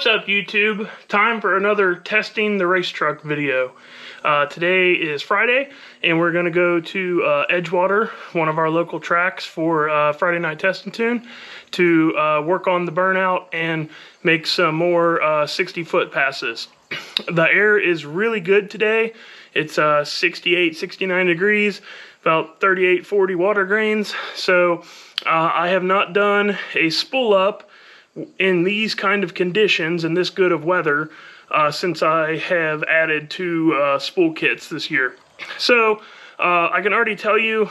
What's up, YouTube? Time for another testing the race truck video. Today is Friday and we're going to go to Edgewater, one of our local tracks, for Friday night test and tune to work on the burnout and make some more 60-foot passes. The air is really good today. It's 68, 69 degrees, about 38, 40 water grains. So I have not done a spool up in these kind of conditions and this good of weather since I have added 2 spool kits this year. So I can already tell you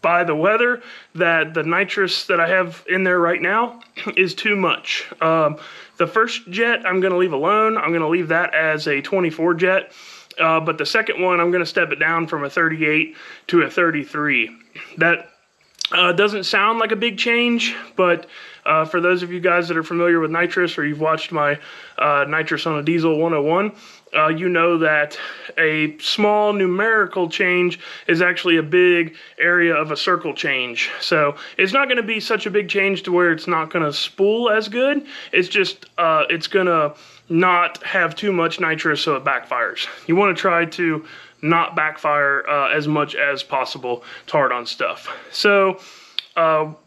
by the weather that the nitrous that I have in there right now is too much. The first jet I'm going to leave alone. I'm going to leave that as a 24 jet. But the second one, I'm going to step it down from a 38 to a 33. That doesn't sound like a big change, but for those of you guys that are familiar with nitrous, or you've watched my Nitrous on a Diesel 101, you know that a small numerical change is actually a big area of a circle change. So it's not going to be such a big change to where it's not going to spool as good. It's just it's going to not have too much nitrous so it backfires. You want to try to not backfire as much as possible. It's hard on stuff. So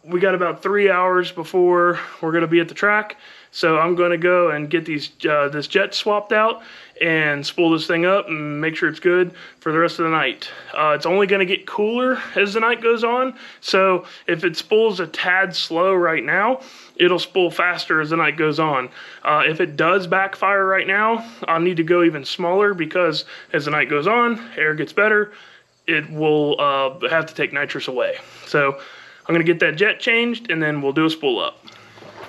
we got about 3 hours before we're going to be at the track. So I'm going to go and get these this jet swapped out and spool this thing up and make sure it's good for the rest of the night. It's only going to get cooler as the night goes on. So if it spools a tad slow right now, it'll spool faster as the night goes on. If it does backfire right now, I'll need to go even smaller, because as the night goes on, air gets better, it will have to take nitrous away. So I'm going to get that jet changed and then we'll do a spool up.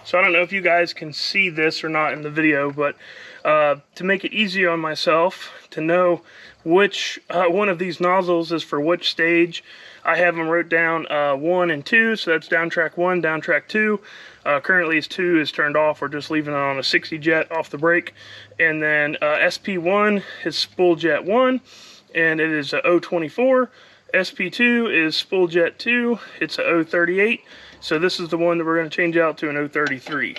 So I don't know if you guys can see this or not in the video, but to make it easier on myself to know which one of these nozzles is for which stage, I have them wrote down 1 and 2, so that's down track 1, down track 2. Currently 2 is turned off. We're just leaving it on a 60 jet off the brake. And then SP1 is spool jet 1, and it is a 024. SP2 is spool jet 2, it's a 038. So this is the one that we're going to change out to an 033.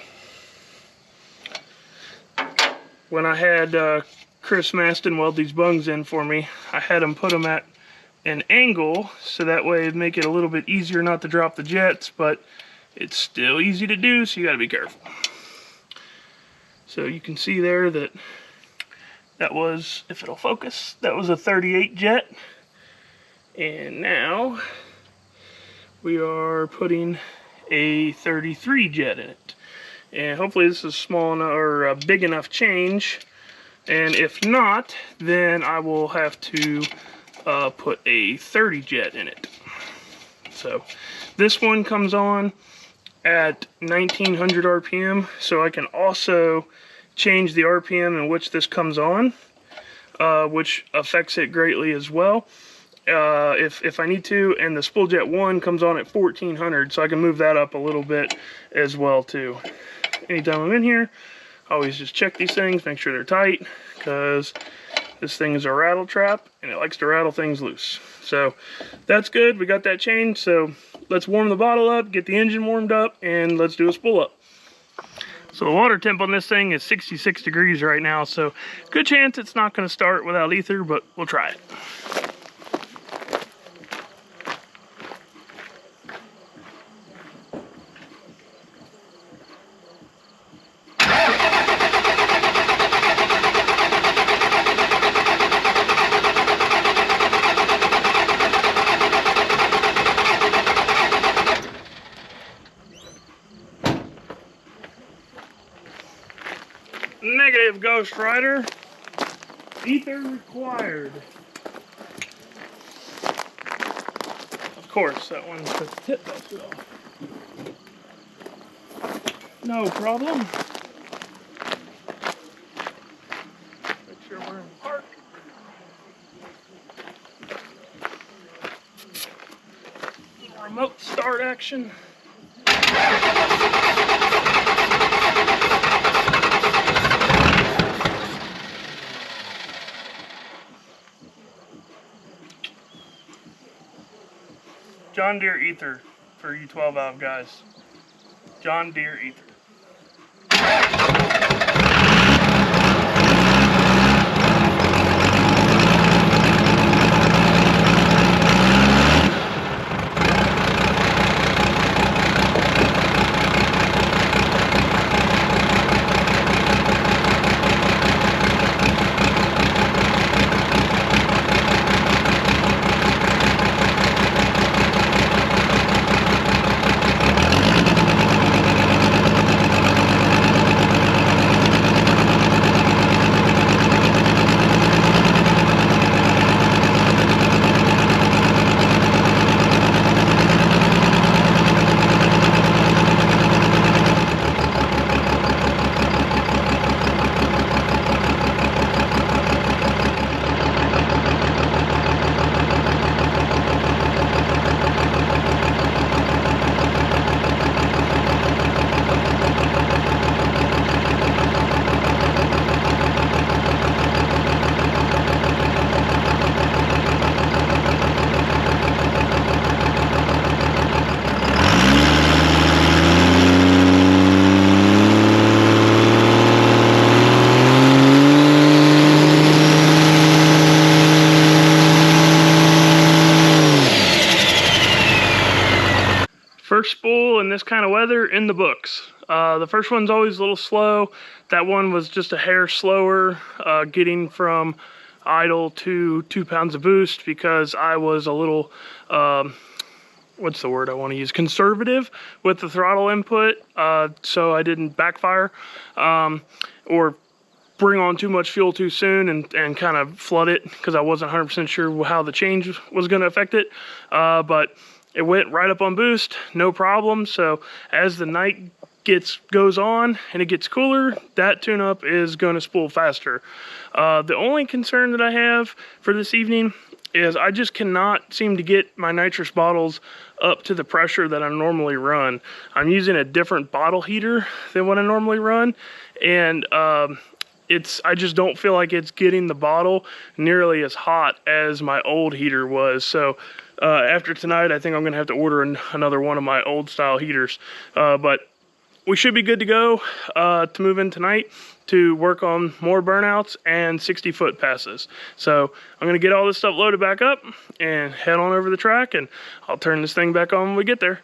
When I had Chris Maston weld these bungs in for me, I had him put them at an angle, so that way it'd make it a little bit easier not to drop the jets, but it's still easy to do, so you got to be careful. So you can see there that that was, if it'll focus, that was a 38 jet. And now we are putting a 33 jet in it. And hopefully this is small enough or a big enough change. And if not, then I will have to put a 30 jet in it. So this one comes on at 1900 RPM. So I can also change the RPM in which this comes on, which affects it greatly as well. If I need to. And the spool jet 1 comes on at 1400, so I can move that up a little bit as well too. Anytime I'm in here, I always just check these things, make sure they're tight, because this thing is a rattle trap and it likes to rattle things loose. So that's good. We got that changed. So let's warm the bottle up, get the engine warmed up, and let's do a spool up. So the water temp on this thing is 66 degrees right now, so good chance it's not going to start without ether, but we'll try it. Negative, Ghost Rider. Ether required. Of course, that one's the tip that's off. No problem. Make sure we're in park. Remote start action. John Deere ether for you 12 valve guys. John Deere ether. kind of weather in the books. The first one's always a little slow. That one was just a hair slower, getting from idle to 2 pounds of boost, because I was a little, what's the word I want to use? Conservative with the throttle input, so I didn't backfire or bring on too much fuel too soon and kind of flood it, because I wasn't 100% sure how the change was going to affect it. But it went right up on boost, no problem. So as the night goes on and it gets cooler, that tune-up is going to spool faster. The only concern that I have for this evening is I just cannot seem to get my nitrous bottles up to the pressure that I normally run. I'm using a different bottle heater than what I normally run, and I just don't feel like it's getting the bottle nearly as hot as my old heater was. So after tonight, I think I'm gonna have to order another one of my old style heaters. But we should be good to go to move in tonight to work on more burnouts and 60-foot passes. So I'm gonna get all this stuff loaded back up and head on over the track, and I'll turn this thing back on when we get there.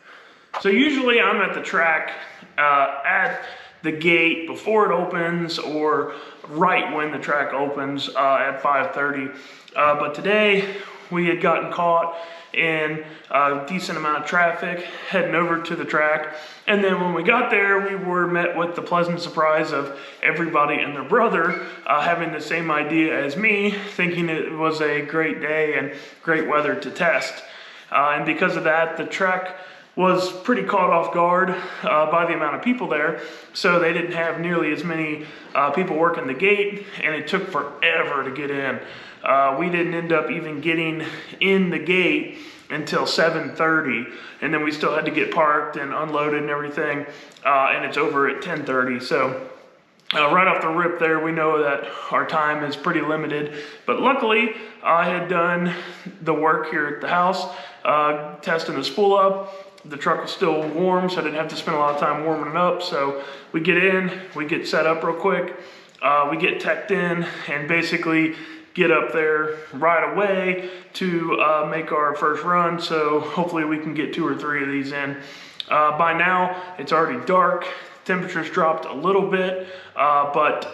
So usually I'm at the track at the gate before it opens, or right when the track opens at 5:30. But today we had gotten caught in a decent amount of traffic heading over to the track. And then when we got there, we were met with the pleasant surprise of everybody and their brother having the same idea as me, thinking it was a great day and great weather to test. And because of that, the track was pretty caught off guard by the amount of people there. So they didn't have nearly as many people working the gate, and it took forever to get in. We didn't end up even getting in the gate until 7:30, and then we still had to get parked and unloaded and everything, and it's over at 10:30. So right off the rip there, we know that our time is pretty limited, but luckily I had done the work here at the house, testing the spool up. The truck was still warm, so I didn't have to spend a lot of time warming it up. So we get in, we get set up real quick, we get teched in, and basically get up there right away to make our first run. So hopefully we can get 2 or 3 of these in. By now, it's already dark. Temperatures dropped a little bit, but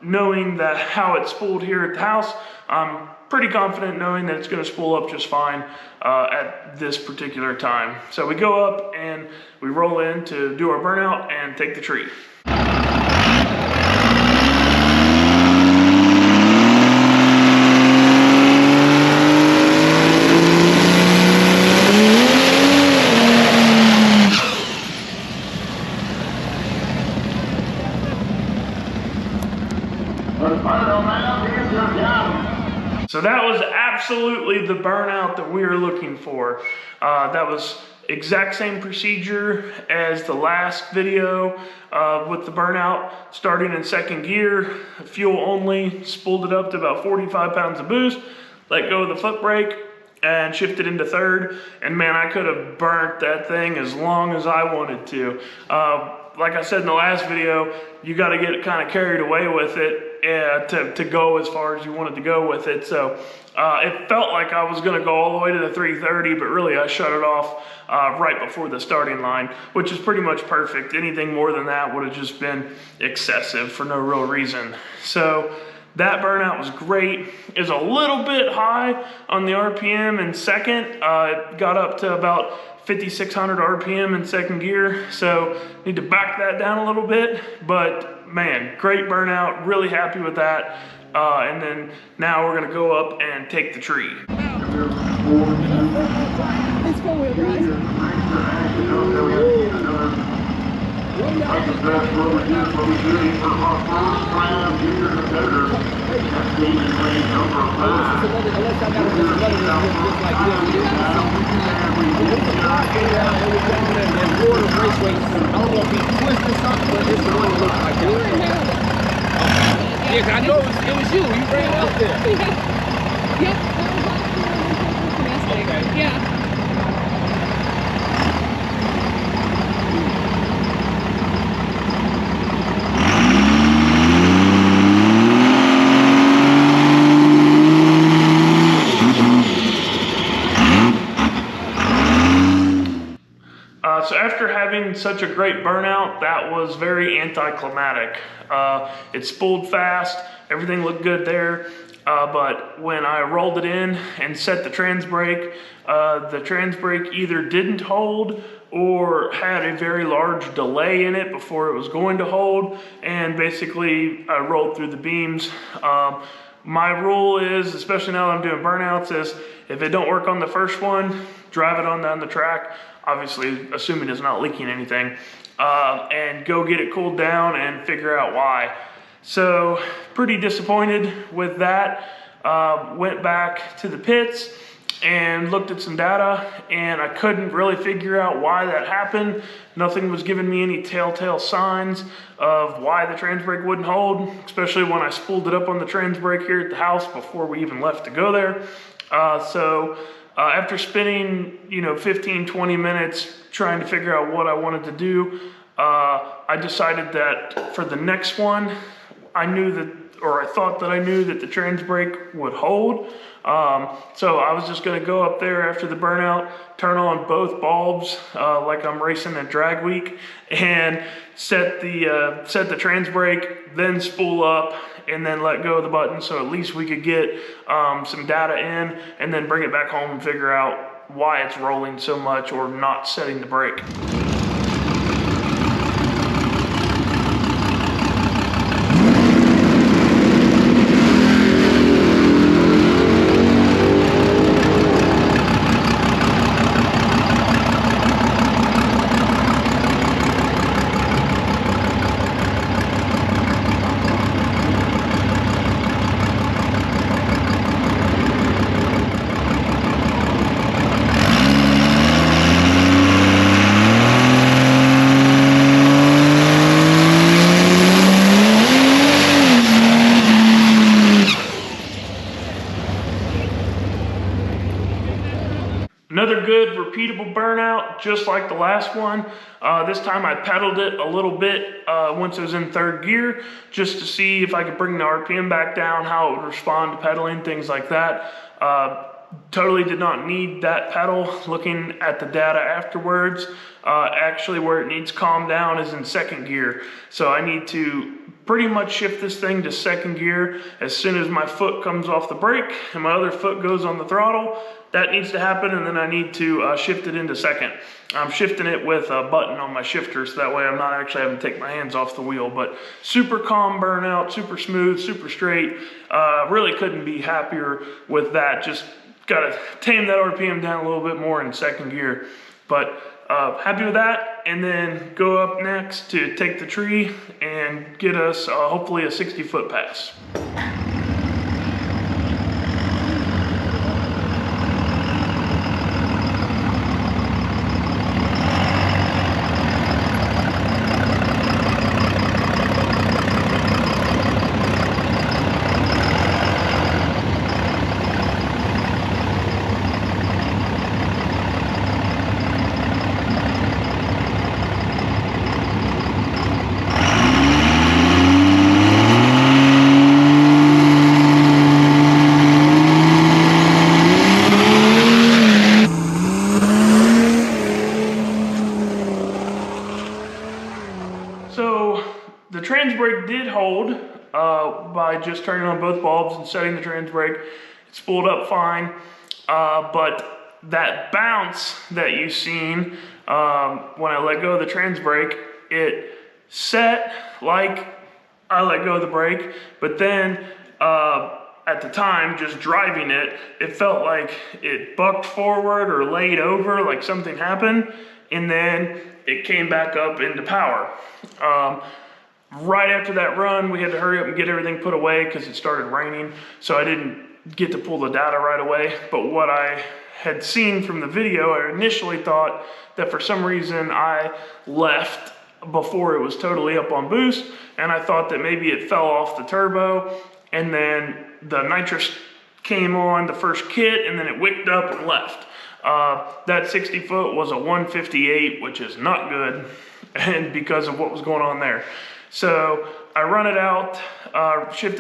knowing that how it's spooled here at the house, I'm pretty confident knowing that it's going to spool up just fine at this particular time. So we go up and we roll in to do our burnout and take the tree. So that was absolutely the burnout that we were looking for. That was exact same procedure as the last video with the burnout, starting in second gear, fuel only, spooled it up to about 45 pounds of boost, let go of the foot brake, and shifted into third. And man, I could have burnt that thing as long as I wanted to. Like I said in the last video, you got to get kind of carried away with it to go as far as you wanted to go with it. So it felt like I was going to go all the way to the 330, but really I shut it off right before the starting line, which is pretty much perfect. Anything more than that would have just been excessive for no real reason. So that burnout was great. It was a little bit high on the RPM in second. It got up to about 5,600 RPM in second gear, so need to back that down a little bit, but man, great burnout, really happy with that. And then now we're gonna go up and take the tree. It's four-wheel drive. That's the best rubber dip for my first round here in the better. That's season race number 5. Unless I got another one just like this. And Florida Raceway, I don't know if he twisted something, but this is what it looks like. Yeah, I know it was you. You ran out there. Yep. Okay. Yeah. So after having given such a great burnout, that was very anticlimactic. It spooled fast, everything looked good there, but when I rolled it in and set the trans brake either didn't hold or had a very large delay in it before it was going to hold, and basically I rolled through the beams. My rule is, especially now that I'm doing burnouts, is if it don't work on the first one, drive it on down the track, obviously assuming it's not leaking anything, and go get it cooled down and figure out why. So pretty disappointed with that. Went back to the pits and looked at some data, and I couldn't really figure out why that happened. Nothing was giving me any telltale signs of why the trans brake wouldn't hold, especially when I spooled it up on the trans brake here at the house before we even left to go there. After spending 15-20 minutes trying to figure out what I wanted to do, I decided that for the next one, I thought that I knew that the trans brake would hold. So I was just gonna go up there after the burnout, turn on both bulbs like I'm racing a drag week, and set the trans brake, then spool up, and then let go of the button, so at least we could get some data in, and then bring it back home and figure out why it's rolling so much or not setting the brake. Another good repeatable burnout, just like the last one. This time I pedaled it a little bit once it was in third gear, just to see if I could bring the RPM back down, how it would respond to pedaling, things like that. Totally did not need that pedal. Looking at the data afterwards, actually where it needs calm down is in second gear. So I need to pretty much shift this thing to second gear as soon as my foot comes off the brake and my other foot goes on the throttle. That needs to happen, and then I need to shift it into second. I'm shifting it with a button on my shifter, so that way I'm not actually having to take my hands off the wheel. But super calm burnout, super smooth, super straight. Really couldn't be happier with that. Just gotta tame that RPM down a little bit more in second gear. But happy with that, and then go up next to take the tree and get us hopefully a 60-foot pass. So the trans brake did hold by just turning on both bulbs and setting the trans brake. It spooled up fine, but that bounce that you've seen when I let go of the trans brake, it set like I let go of the brake, but then at the time, just driving it, it felt like it bucked forward or laid over, like something happened, and then it came back up into power. Right after that run, we had to hurry up and get everything put away because it started raining, so I didn't get to pull the data right away. But what I had seen from the video, I initially thought that for some reason I left before it was totally up on boost, and I thought that maybe it fell off the turbo, and then the nitrous came on the first kit, and then it wicked up and left. That 60 foot was a 158, which is not good, and because of what was going on there. So I run it out, it shifts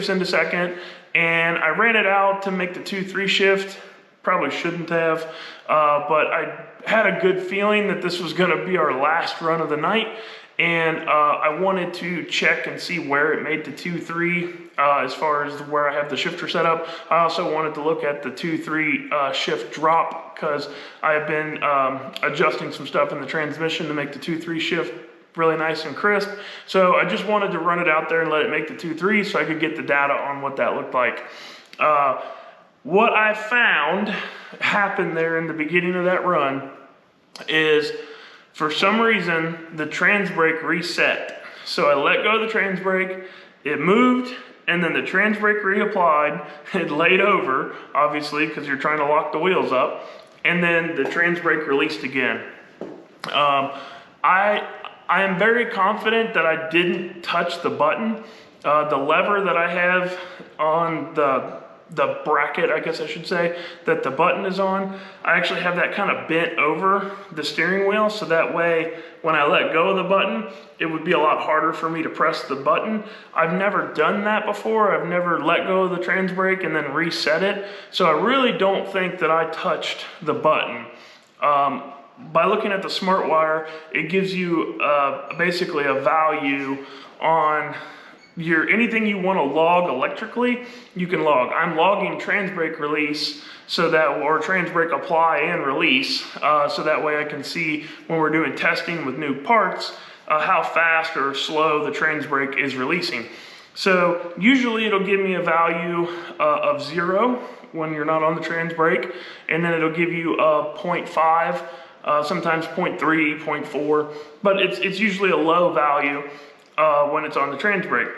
into second, and I ran it out to make the 2-3 shift, Probably shouldn't have, but I had a good feeling that this was gonna be our last run of the night, and I wanted to check and see where it made the 2-3 as far as where I have the shifter set up. I also wanted to look at the 2-3 shift drop, because I have been adjusting some stuff in the transmission to make the 2-3 shift really nice and crisp. So I just wanted to run it out there and let it make the 2-3 so I could get the data on what that looked like. What I found happened there in the beginning of that run is, for some reason, the trans brake reset. So I let go of the trans brake, it moved, and then the trans brake reapplied, it laid over, obviously, because you're trying to lock the wheels up, and then the trans brake released again. I am very confident that I didn't touch the button. The lever that I have on the bracket, I guess I should say, that the button is on, I actually have that kind of bent over the steering wheel, so that way when I let go of the button, it would be a lot harder for me to press the button. I've never done that before. I've never let go of the trans brake and then reset it, so I really don't think that I touched the button. By looking at the smart wire, it gives you basically a value on anything you want to log electrically, you can log. I'm logging trans brake release, so that, or trans brake apply and release, so that way I can see when we're doing testing with new parts, how fast or slow the trans brake is releasing. So usually it'll give me a value of 0 when you're not on the trans brake, and then it'll give you a 0.5, sometimes 0.3, 0.4, but it's usually a low value when it's on the trans brake.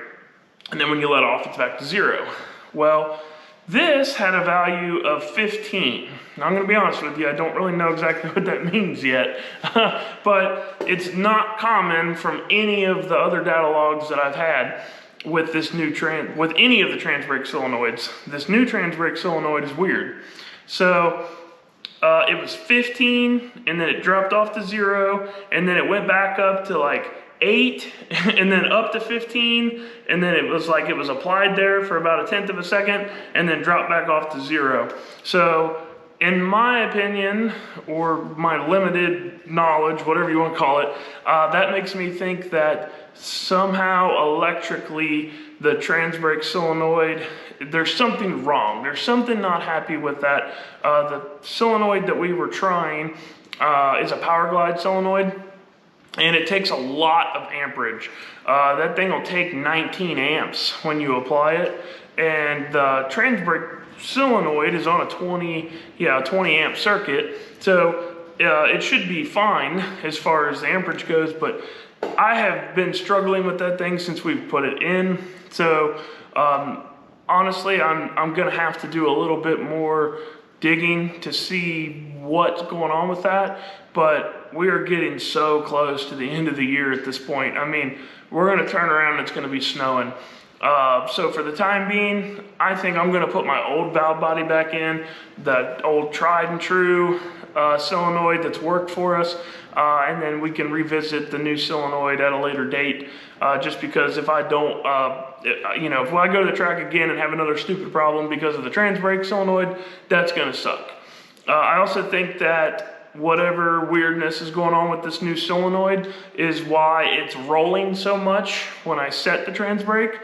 And then when you let off, it's back to 0. Well, this had a value of 15. Now I'm gonna be honest with you, I don't really know exactly what that means yet, but it's not common from any of the other data logs that I've had with this new with any of the trans brake solenoids. This new trans brake solenoid is weird. So it was 15, and then it dropped off to 0, and then it went back up to like 8, and then up to 15, and then it was like it was applied there for about 1/10 of a second, and then dropped back off to 0. So in my opinion, or my limited knowledge, whatever you want to call it, that makes me think that somehow electrically the trans brake solenoid, there's something wrong. There's something not happy with that. The solenoid that we were trying is a power glide solenoid, and it takes a lot of amperage. That thing will take 19 amps when you apply it, and the trans brake solenoid is on a 20 amp circuit, so it should be fine as far as the amperage goes, but I have been struggling with that thing since we've put it in. So honestly, I'm gonna have to do a little bit more digging to see what's going on with that, but we are getting so close to the end of the year at this point. I mean, we're gonna turn around and it's gonna be snowing. So for the time being, I think I'm gonna put my old valve body back in, the old tried and true solenoid that's worked for us, and then we can revisit the new solenoid at a later date, just because if I don't, if I go to the track again and have another stupid problem because of the trans brake solenoid, that's gonna suck. I also think that whatever weirdness is going on with this new solenoid is why it's rolling so much when I set the trans brake,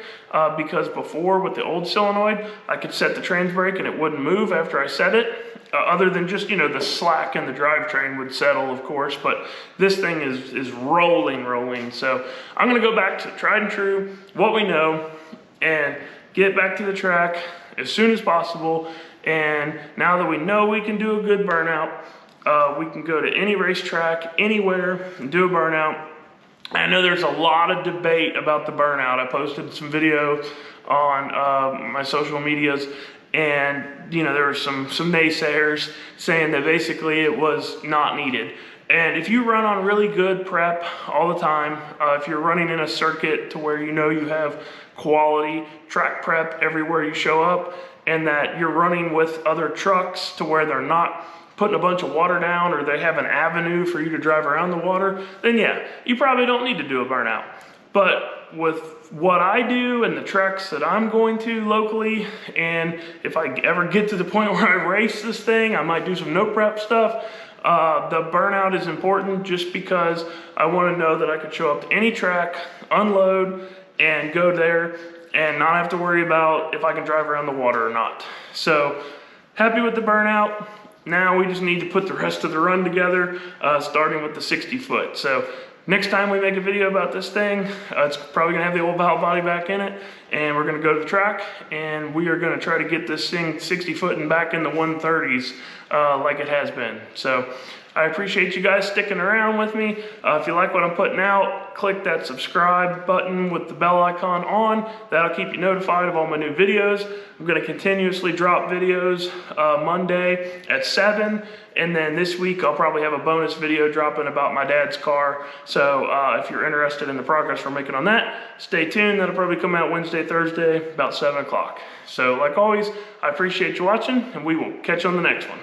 because before with the old solenoid, I could set the trans brake and it wouldn't move after I set it, other than just, the slack in the drivetrain would settle, of course, but this thing is rolling. So I'm gonna go back to tried and true, what we know, and get back to the track as soon as possible. And now that we know we can do a good burnout, we can go to any racetrack, anywhere, and do a burnout. I know there's a lot of debate about the burnout. I posted some videos on my social medias, and there were some naysayers saying that basically it was not needed. And if you run on really good prep all the time, if you're running in a circuit to where you have quality track prep everywhere you show up, and that you're running with other trucks to where they're not putting a bunch of water down, or they have an avenue for you to drive around the water, then yeah, you probably don't need to do a burnout. But with what I do and the tracks that I'm going to locally, and if I ever get to the point where I race this thing, I might do some no prep stuff. The burnout is important just because I want to know that I could show up to any track, unload, and go there and not have to worry about if I can drive around the water or not. So happy with the burnout. Now we just need to put the rest of the run together, starting with the 60 foot. So next time we make a video about this thing, it's probably gonna have the old valve body back in it, and we're gonna go to the track, and we are gonna try to get this thing 60 foot and back in the 130s like it has been. So I appreciate you guys sticking around with me. If you like what I'm putting out, click that subscribe button with the bell icon on. That'll keep you notified of all my new videos. I'm gonna continuously drop videos Monday at 7. And then this week, I'll probably have a bonus video dropping about my dad's car. So if you're interested in the progress we're making on that, stay tuned. That'll probably come out Wednesday, Thursday, about 7 o'clock. So like always, I appreciate you watching, and we will catch you on the next one.